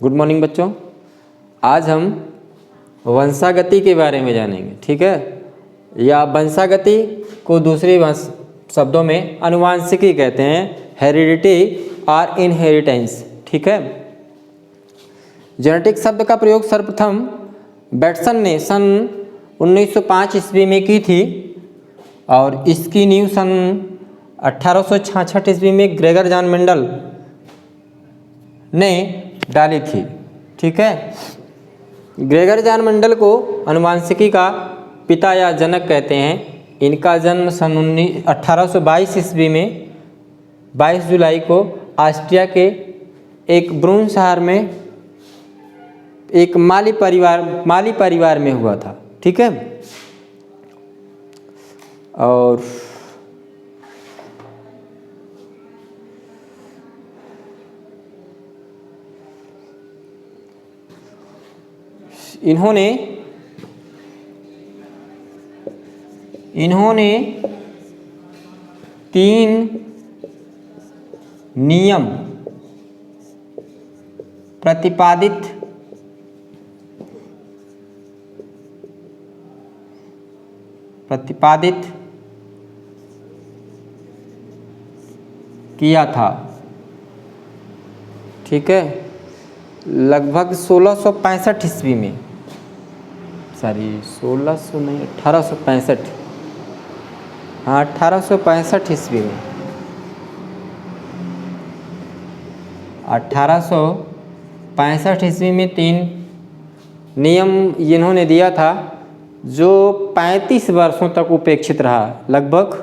Good morning बच्चों। आज हम वंशागति के बारे में जानेंगे, ठीक है। या वंशागति को दूसरे शब्दों में आनुवांशिकी कहते हैं, हेरिडिटी और इनहेरिटेंस, ठीक है। जेनेटिक शब्द का प्रयोग सर्वप्रथम बैटसन ने सन 1905 ईस्वी में की थी और इसकी नींव सन 1866 ईस्वी में ग्रेगर जॉन मेंडल ने डाली थी, ठीक है। ग्रेगर जॉन मेंडल को आनुवांशिकी का पिता या जनक कहते हैं। इनका जन्म सन 1822 ईस्वी में 22 जुलाई को ऑस्ट्रिया के एक ब्रून शहर में एक माली परिवार में हुआ था, ठीक है। और इन्होंने 3 नियम प्रतिपादित किया था, ठीक है। लगभग 1665 ईस्वी में, 1600 नहीं, 1865, हाँ 1865 ईस्वी में 1865 ईस्वी में 3 नियम इन्होंने दिया था जो 35 वर्षों तक उपेक्षित रहा। लगभग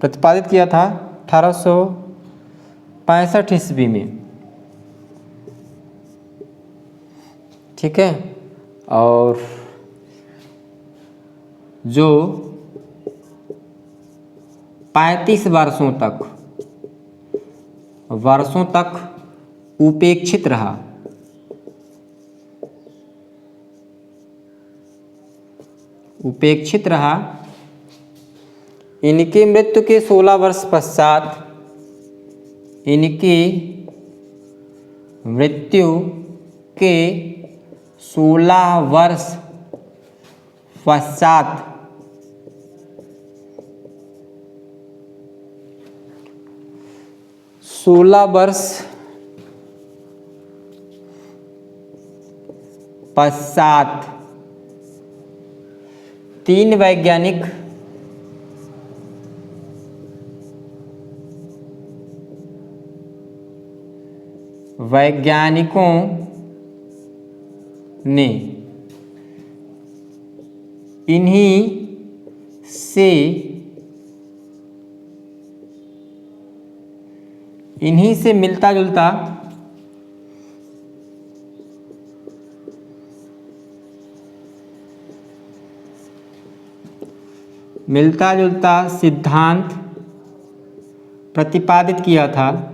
प्रतिपादित किया था 1865 ईस्वी में, ठीक है। और जो 35 वर्षों तक उपेक्षित रहा। इनकी मृत्यु के 16 वर्ष पश्चात सोलह वर्ष पश्चात 3 वैज्ञानिकों ने इन्हीं से मिलता जुलता सिद्धांत प्रतिपादित किया था।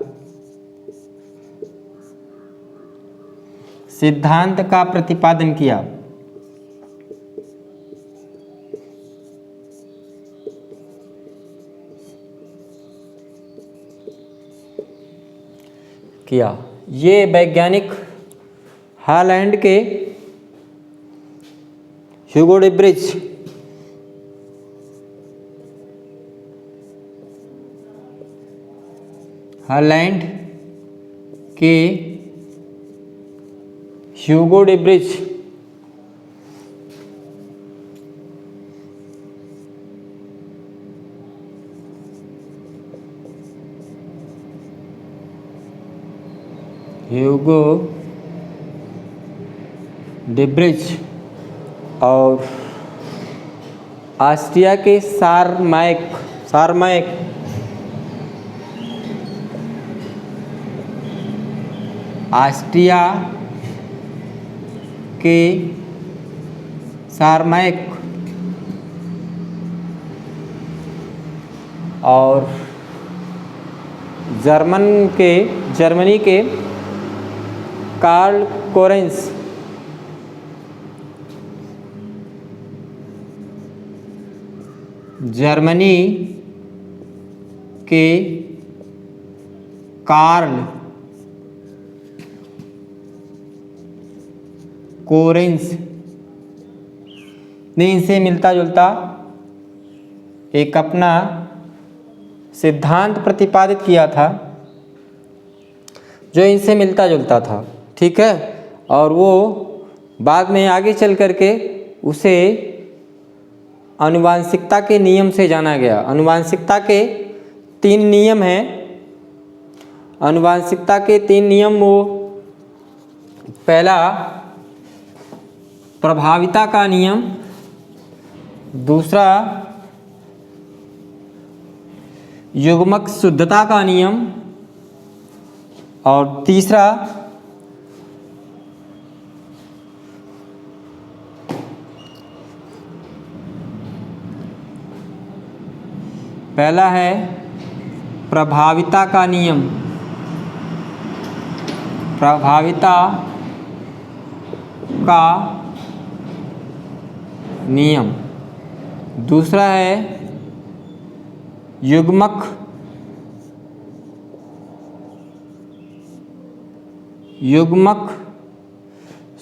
सिद्धांत का प्रतिपादन किया। ये वैज्ञानिक हॉलैंड के ह्यूगो डेब्रिज और ऑस्ट्रिया के सारमायक और जर्मनी के कार्ल कोरेंस जर्मनी के कार्ल कोरेंस ने इनसे मिलता जुलता एक अपना सिद्धांत प्रतिपादित किया था जो इनसे मिलता जुलता था, ठीक है। और वो बाद में आगे चल करके उसे आनुवांशिकता के नियम से जाना गया। आनुवांशिकता के 3 नियम हैं। आनुवांशिकता के 3 नियम, वो पहला प्रभाविता का नियम, दूसरा युग्मक शुद्धता का नियम और तीसरा पहला है प्रभाविता का नियम, प्रभाविता का नियम। दूसरा है युग्मक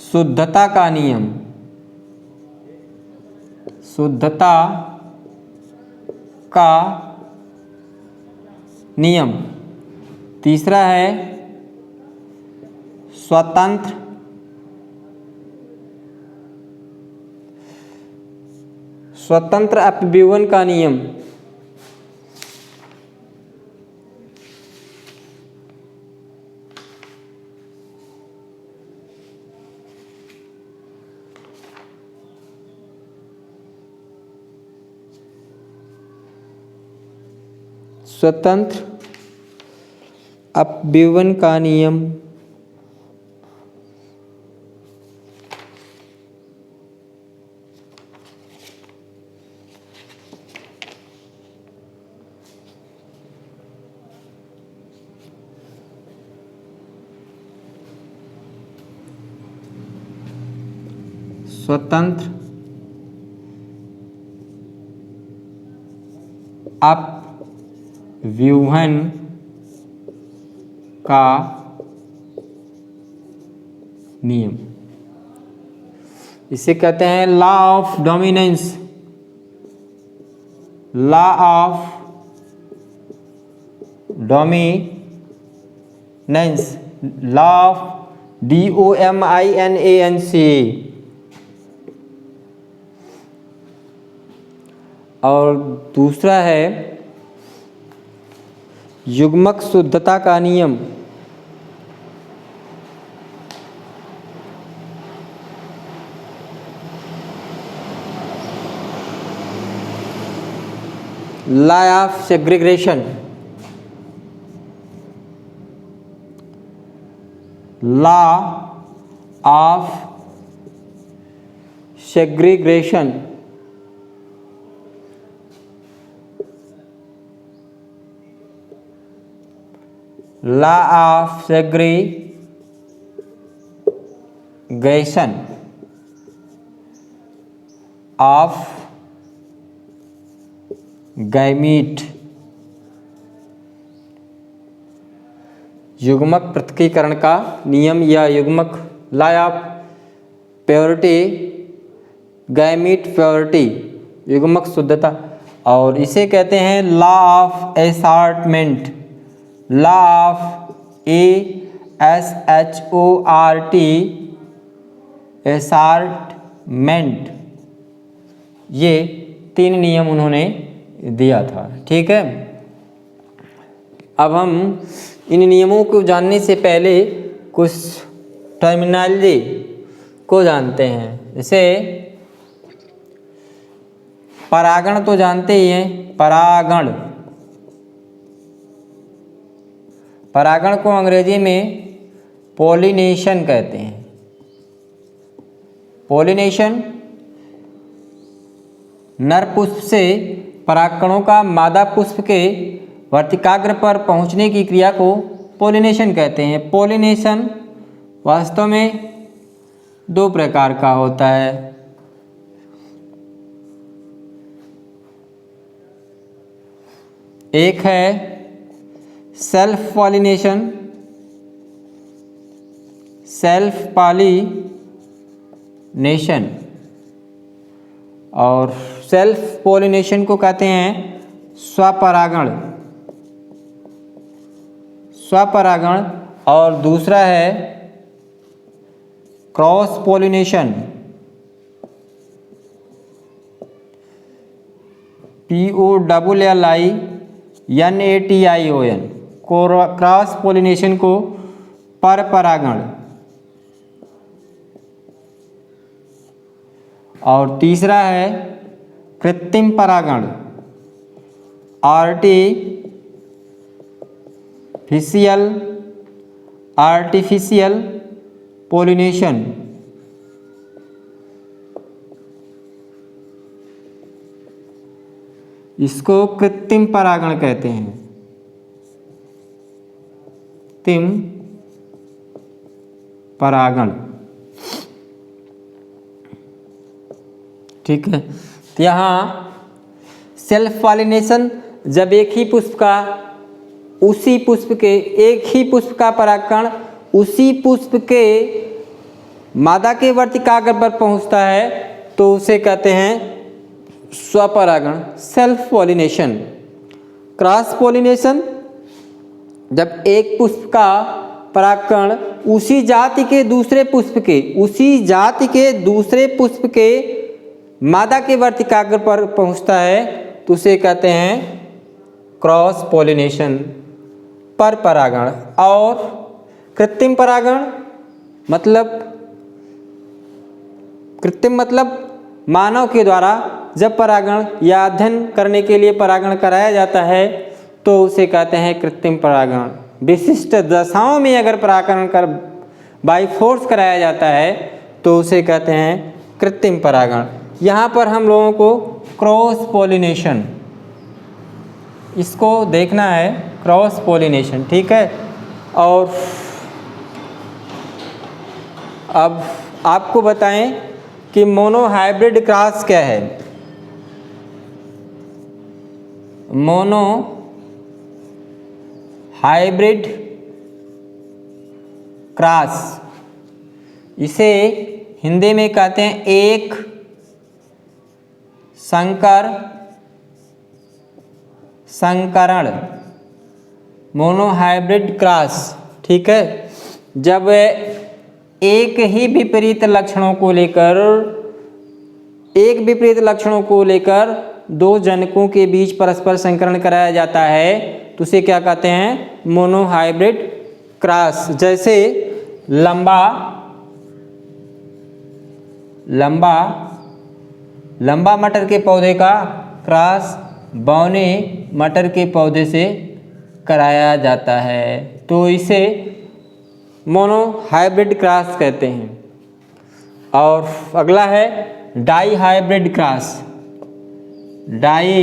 शुद्धता का नियम, शुद्धता का नियम। तीसरा है स्वतंत्र अपव्यवन का नियम। स्वतंत्र अपव्यवन का नियम। स्वतंत्र अपव्यूहन का नियम। इसे कहते हैं law of dominance, law of dominance, law of DOMINANCE। और दूसरा है युग्मक शुद्धता का नियम, law of segregation, law of segregation. Law of segregation of gamete, युग्मक पृथक्कीकरण का नियम या युग्मक, law of purity, gamete purity, युग्मक शुद्धता। और इसे कहते हैं law of assortment, law of ASHORT, assortment. ये 3 नियम उन्होंने दिया था, ठीक है। अब हम इन नियमों को जानने से पहले कुछ टर्मिनोलॉजी को जानते हैं। जैसे परागण तो जानते ही हैं, परागण, परागण को अंग्रेजी में पॉलिनेशन कहते हैं। पॉलिनेशन नर पुष्प से परागकणों का मादा पुष्प के वर्तिकाग्र पर पहुंचने की क्रिया को पॉलिनेशन कहते हैं। पॉलिनेशन वास्तव में 2 प्रकार का होता है। एक है self pollination, self pollination, nation. और सेल्फ पॉलिनेशन को कहते हैं स्वपरागण, स्वपरागण। और दूसरा है cross pollination, POLLINATION। Cross pollination को परपरागण। और तीसरा है कृत्रिम परागण, आर्टिफिशियल पॉलिनेशन। इसको कृत्रिम परागण कहते हैं, कृत्रिम परागण। ठीक है। तो यहाँ सेल्फ पॉलिनेशन जब एक ही पुष्प का उसी पुष्प के एक ही पुष्प का परागकण उसी पुष्प के मादा के वर्तिकाग्र पर पहुंचता है तो उसे कहते हैं स्वपरागण, सेल्फ पॉलिनेशन। क्रॉस पॉलिनेशन जब एक पुष्प का परागकण उसी जाति के दूसरे पुष्प के मादा के वर्तिकाग्र पर पहुंचता है तो उसे कहते हैं क्रॉस पॉलिनेशन, पर परागण। और कृत्रिम परागण मतलब मानव के द्वारा जब परागण या अध्ययन करने के लिए परागण कराया जाता है तो उसे कहते हैं कृत्रिम परागण। विशिष्ट दशाओं में अगर परागण कर बाई फोर्स कराया जाता है तो उसे कहते हैं कृत्रिम परागण। यहाँ पर हम लोगों को क्रॉस पॉलिनेशन इसको देखना है, क्रॉस पॉलिनेशन। ठीक है। और अब आपको बताएं कि मोनो हाइब्रिड क्रॉस क्या है। मोनो हाइब्रिड क्रॉस, इसे हिंदी में कहते हैं एक संकरण, मोनो हाइब्रिड क्रॉस। ठीक है। जब एक विपरीत लक्षणों को लेकर दो जनकों के बीच परस्पर संकरण कराया जाता है तो उसे क्या कहते हैं, मोनो हाइब्रिड क्रॉस। जैसे लंबा मटर के पौधे का क्रॉस बौने मटर के पौधे से कराया जाता है तो इसे मोनो हाइब्रिड क्रॉस कहते हैं। और अगला है dihybrid cross. Die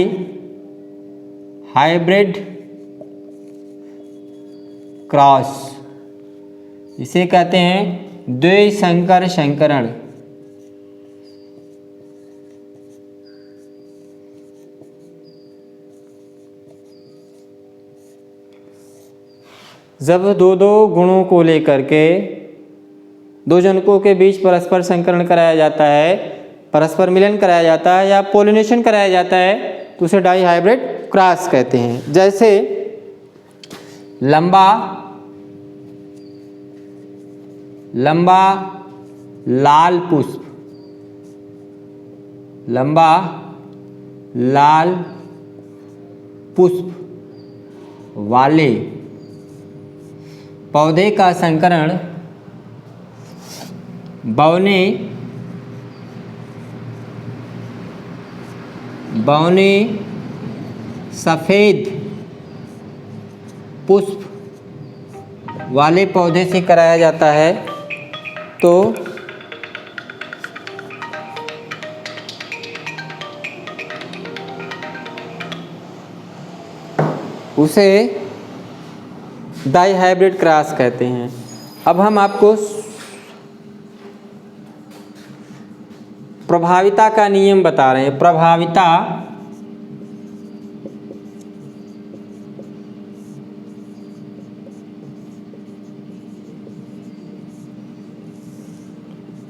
hybrid cross इसे कहते हैं द्विसंकर संकरण। जब दो गुणों को लेकर के दो जनकों के बीच परस्पर संकरण कराया जाता है, परस्पर मिलन कराया जाता है या पोलिनेशन कराया जाता है तो उसे डाई हाइब्रिड क्रॉस कहते हैं। जैसे लंबा लाल पुष्प वाले पौधे का संकरण बौने सफेद पुष्प वाले पौधे से कराया जाता है तो उसे डाई हाइब्रिड क्रॉस कहते हैं। अब हम आपको प्रभाविता का नियम बता रहे हैं। प्रभाविता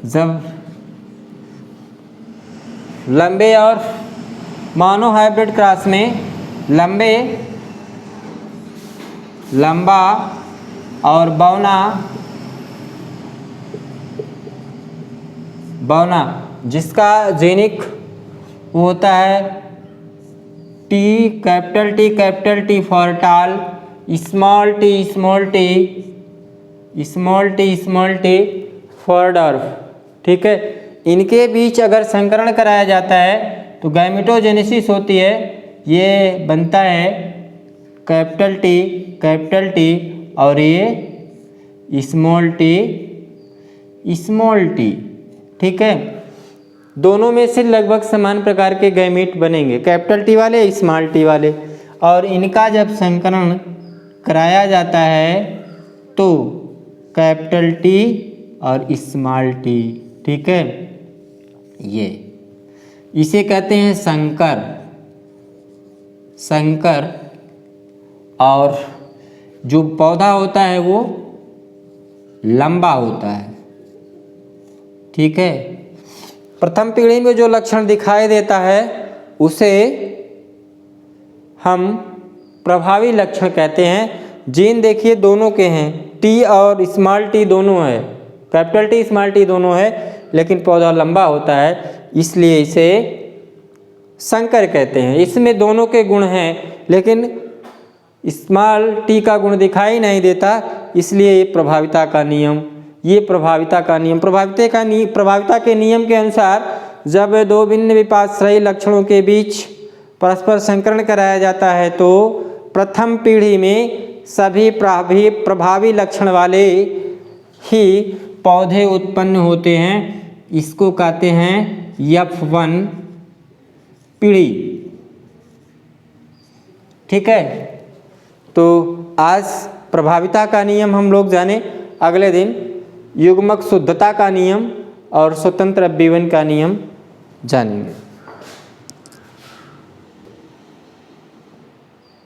जब लंबे और मोनो हाइब्रिड क्रॉस में लंबा और बौना जिसका जेनिक होता है टी, कैपिटल टी फॉर टाल, स्मॉल टी फॉर डॉर्फ। ठीक है, इनके बीच अगर संकरण कराया जाता है तो गैमेटोजेनेसिस होती है। ये बनता है कैपिटल टी और ये स्मॉल टी। ठीक है, दोनों में से लगभग समान प्रकार के गैमीट बनेंगे, कैपिटल टी वाले, स्मॉल टी वाले। और इनका जब संकरण कराया जाता है तो कैपिटल टी और स्मॉल टी। ठीक है, ये इसे कहते हैं संकर। और जो पौधा होता है वो लंबा होता है। ठीक है, प्रथम पीढ़ी में जो लक्षण दिखाई देता है उसे हम प्रभावी लक्षण कहते हैं। जीन देखिए दोनों के हैं, टी और स्मॉल टी दोनों है, कैपिटल टी स्मॉल टी दोनों है, लेकिन पौधा लंबा होता है, इसलिए इसे संकर कहते हैं। इसमें दोनों के गुण हैं, लेकिन स्मॉल टी का गुण दिखाई नहीं देता, इसलिए प्रभाविता के नियम के अनुसार जब दो भिन्न विपार्श्वयी लक्षणों के बीच परस्पर संकरण कराया जाता है तो प्रथम पीढ़ी में सभी प्रभावी लक्षण वाले ही पौधे उत्पन्न होते हैं। इसको कहते हैं F1 पीढ़ी। ठीक है, तो आज प्रभाविता का नियम हम लोग जाने, अगले दिन युग्मक शुद्धता का नियम और स्वतंत्र अभिवन का नियम जानेंगे।